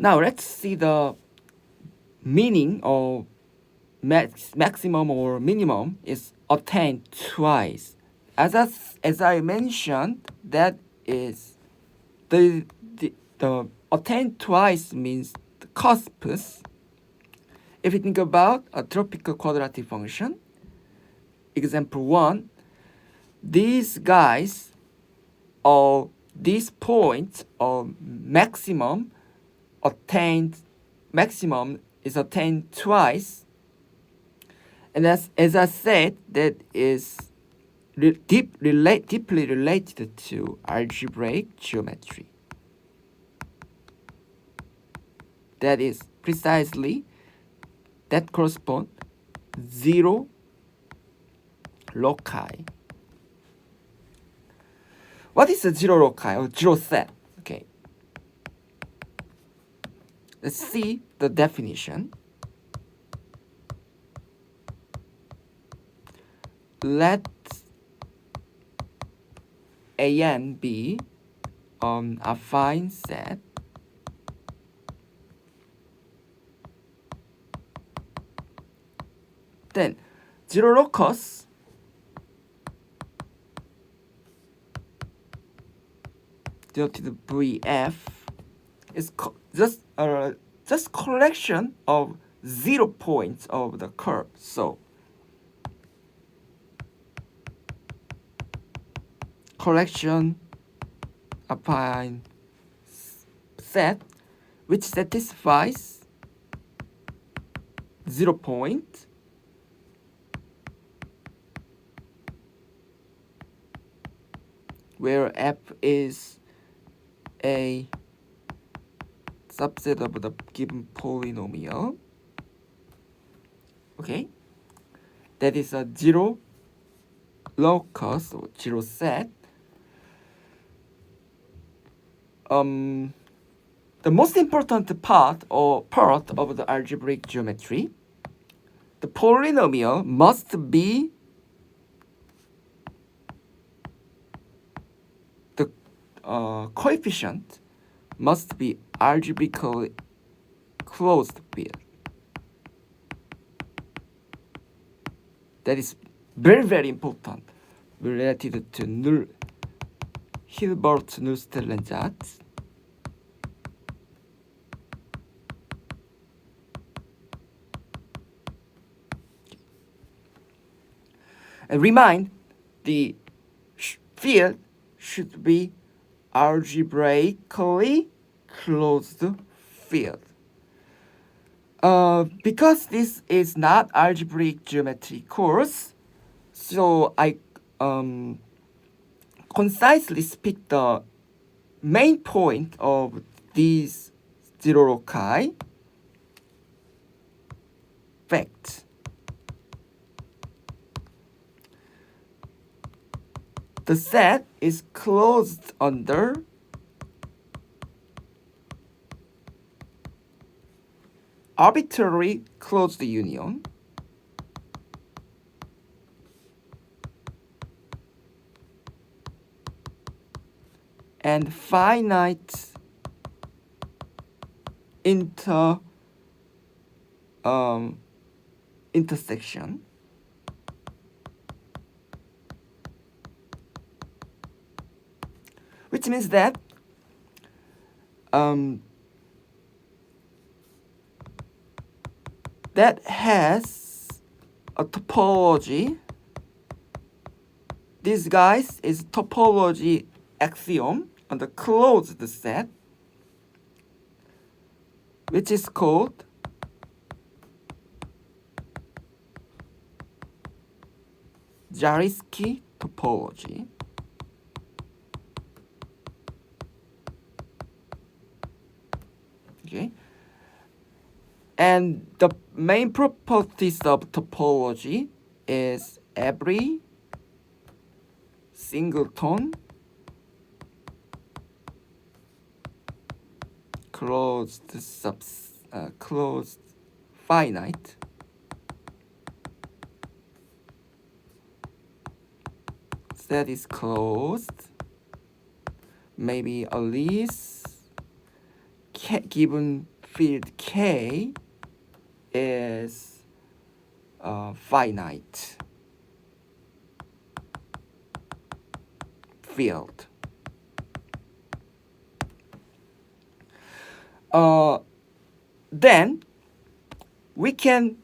Now let's see the meaning of maximum or minimum is attained twice. As I mentioned, that is the attained twice means the cusps. If you think about a tropical quadratic function, example 1, these guys or these points of maximum is attained twice, and as I said, that is deeply related to algebraic geometry. That is precisely that correspond 0 loci. What is a 0 loci or 0 set? Okay. Let's see the definition. Let An be a affine set then 0 locus denoted VF is just collection of 0 points of the curve. So collection affine set which satisfies 0 point where f is a subset of the given polynomial. Okay, that is a 0 locus or 0 set. The most important part of the algebraic geometry, the polynomial must be the coefficient must be algebraically closed field. That is very important related to Hilbert-Nullstellensatz. And remind, the field should be algebraically closed field. Because this is not algebraic geometry course, so I concisely speak the main point of these 0 loci facts. The set is closed under arbitrary closed union and finite intersection. Which means that that has a topology. This guys is topology axiom on the closed set, which is called Zariski topology. Okay. And the main properties of topology is every singleton closed finite set is closed, maybe at least given field K is finite field. Then we can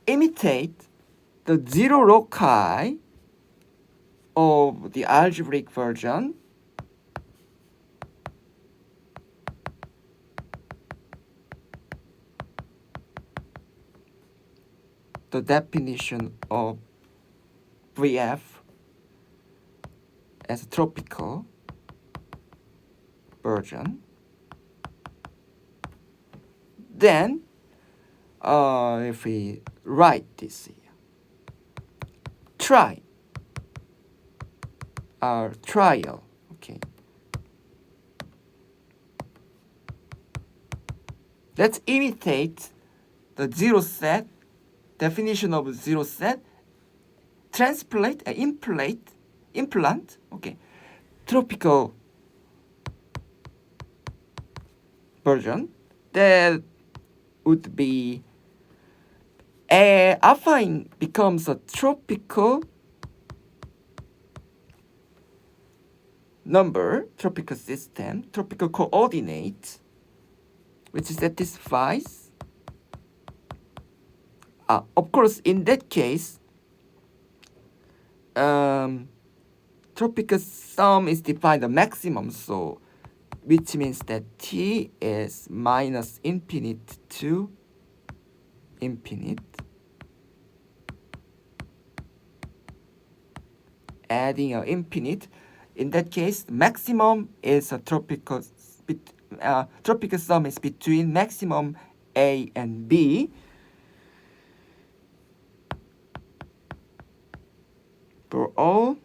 imitate the zero loci of the algebraic version the definition of VF as a tropical version. Then if we write this here, trial, okay. Let's imitate the zero set, definition of zero set, implant, okay, tropical version. That would be affine becomes a tropical number, tropical system, tropical coordinate, which satisfies. Of course, in that case, tropical sum is defined the maximum, so which means that t is minus infinite to infinite, adding an infinite. In that case, maximum is a tropical sum is between maximum A and B. For all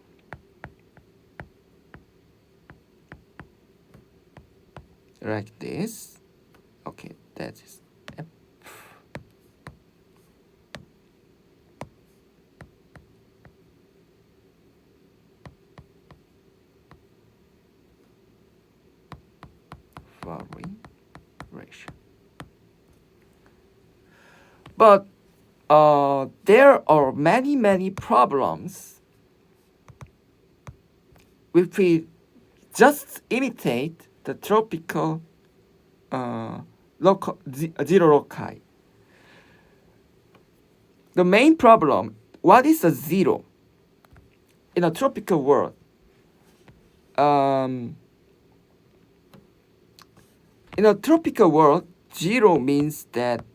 like this, okay, that is F. Following ratio. But there are many problems if we just imitate the tropical zero loci. The main problem, what is a zero in a tropical world? In a tropical world, zero means that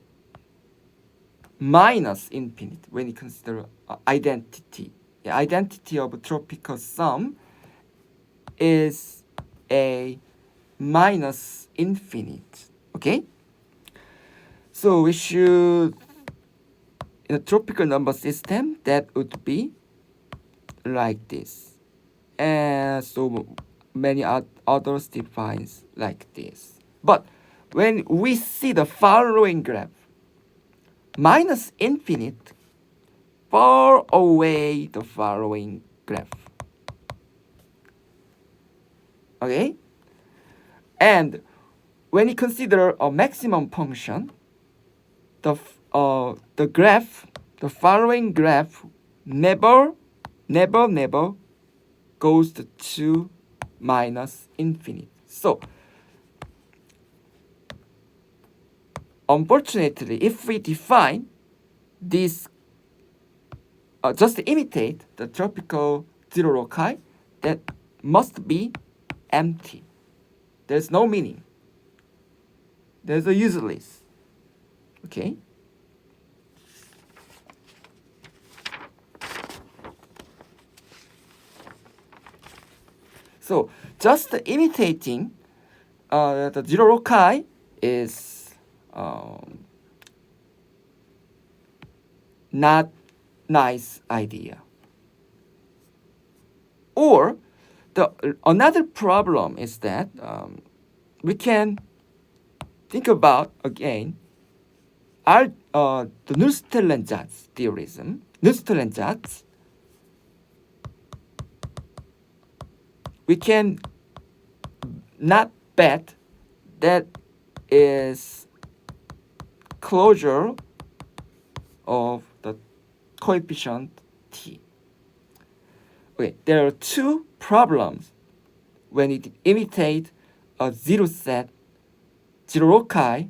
minus infinite when you consider identity. The identity of a tropical sum is a minus infinite, okay? So we should, in a tropical number system, that would be like this. And so many others defines like this. But when we see the following graph, minus infinite far away the following graph. Okay? And when you consider a maximum function, the following graph never goes to minus infinite. So unfortunately, if we define this, just imitate the tropical zero loci, that must be empty. There's no meaning. There's a useless. Okay? So just imitating the zero loci is not nice idea. Or another problem is that we can think about again the Nullstellensatz theorism. Nullstellensatz. We can not bet that is closure of the coefficient t. Okay, there are two problems when it imitates a zero set, zero loci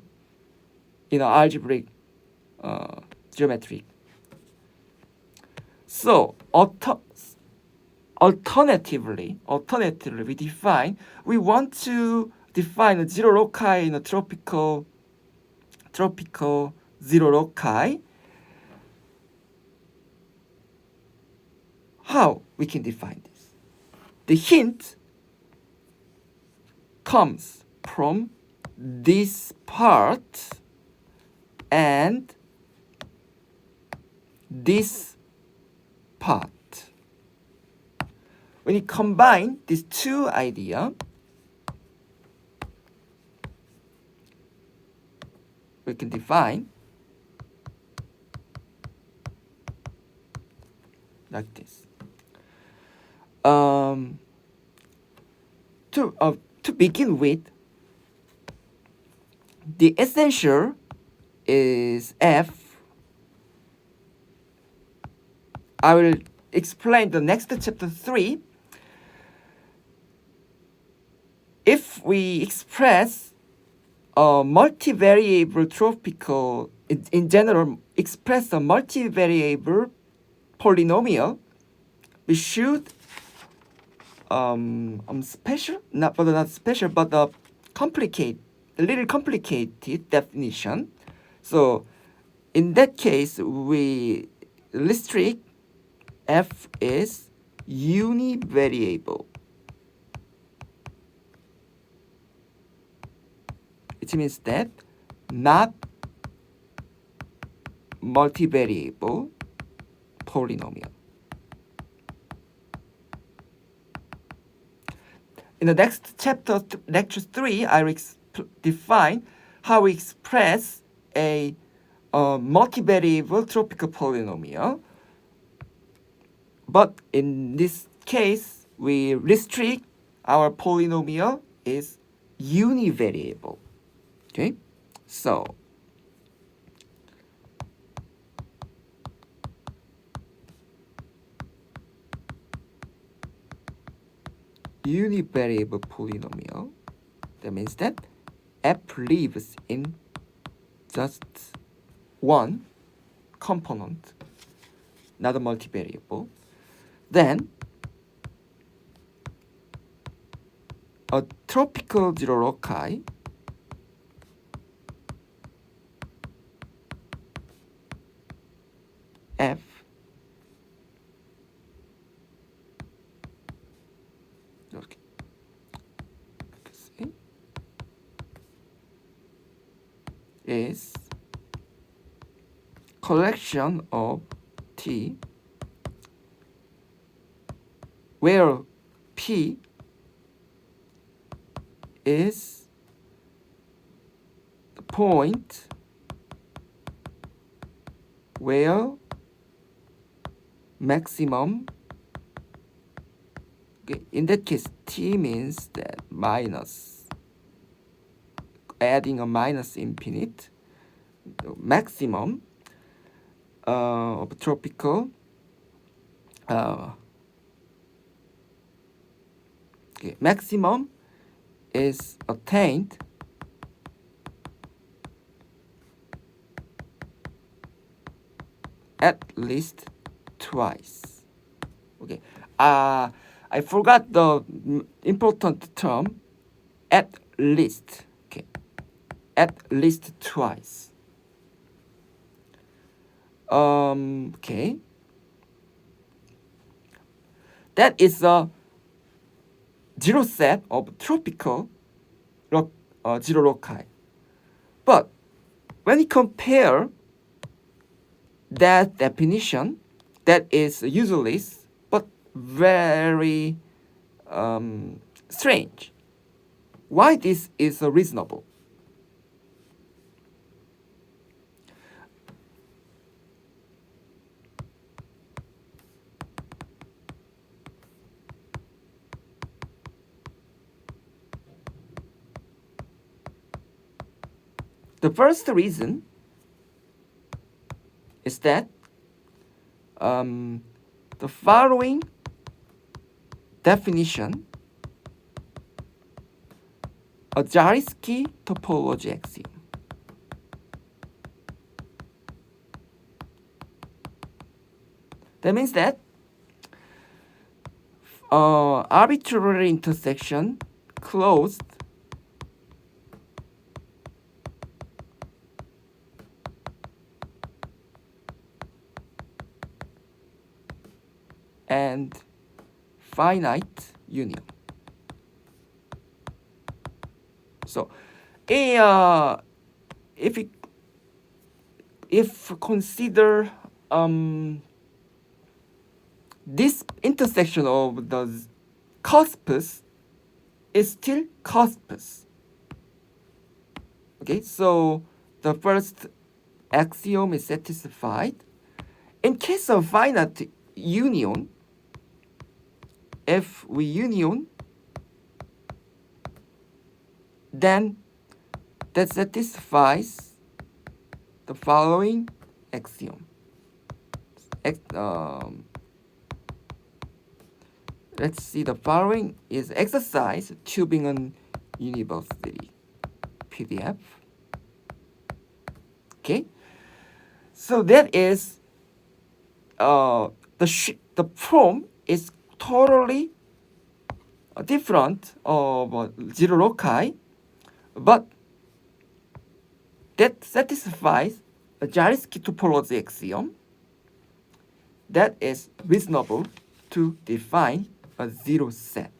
in an algebraic geometry. So alternatively, we want to define a zero loci in a tropical zero loci. How we can define this? The hint comes from this part and this part. When you combine these two ideas, we can define like this. To begin with, the essential is f. I will explain the next chapter 3. If we express a multivariable tropical, in general, express a multivariable polynomial, we should special, not special, but a little complicated definition. So in that case, we restrict f is univariable. Which means that not multivariable polynomial. In the next chapter, lecture 3, I will define how we express a multivariable tropical polynomial. But in this case, we restrict our polynomial is univariable. Okay, so univariable polynomial, that means that f lives in just one component, not a multivariable. Then a tropical zero loci f is collection of T where P is the point where maximum, okay, in that case T means that minus, adding a minus infinite, maximum of tropical okay, maximum is attained at least twice. Okay, I forgot the important term, at least. Okay, at least twice. Okay, that is a zero set of tropical zero loci. But when you compare that definition, that is useless but very strange. Why this is reasonable? The first reason is that the following definition, a Zariski topology axiom. That means that arbitrary intersection closed and finite union. So, if consider this intersection of the cusps is still cusps. Okay, so the first axiom is satisfied. In case of finite union, if we union, then that satisfies the following axiom. Let's see, the following is exercise Tübingen University PDF. Okay, so that is the form is totally different of zero loci, but that satisfies a Zariski topology axiom that is reasonable to define a zero set.